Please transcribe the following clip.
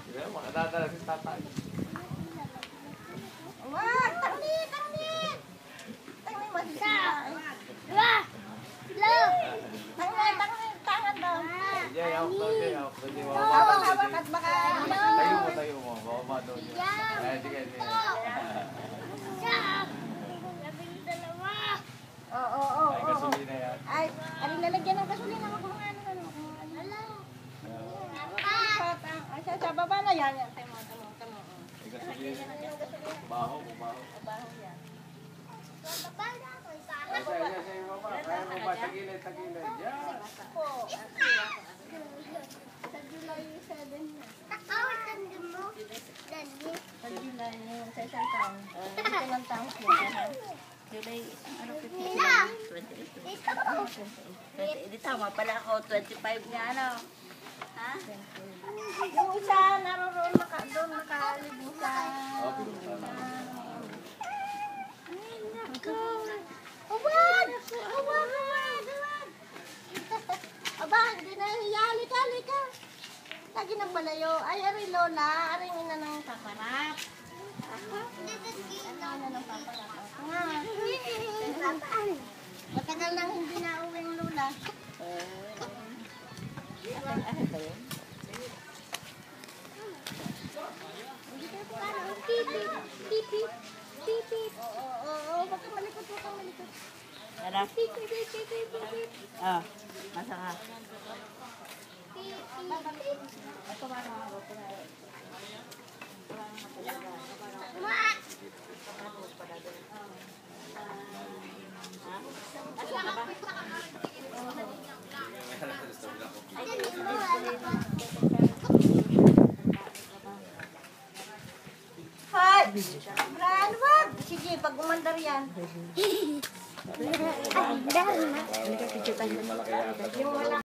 Makadadala si tatay. Wag! Tanglit! Tanglit! Tanglit mo si tatay. Tanglit! Tangan daw. Hawak daw siya. Hawak at baka... Tayo mo. Bababa daw yun. Sige. Oo. Ay, gasolina yan. Ay, aling lalagyan ng gasolina. Huwag mo nga ano. Sa baba na yan. Tamo. Ay, gasolina. Baho yan. Ay, siya, baba. Kaya mo ba? Tagilid. Yan. Sa July 7. Sa July yun, sa isang taon. Ito ng taon siya. July, ano, 28. Di tama pala ako, 25 nga, ano? Ha? Yung isa, naroon doon nakalibing sa... Ay, nako. Awag! Aba, hindi na hiya. Halika. Lagi ng balayo. Ay, aray lola. Aray na ng paparap. Ano na ng paparap? Nga. Matagal nang hindi na uwi ang lola. Pipip. Oo. Huwag kang malikot. Tara. Masa ka? Hoy! Bran, wag! Sige, pag umandar yan. Malaki yata. Yung wala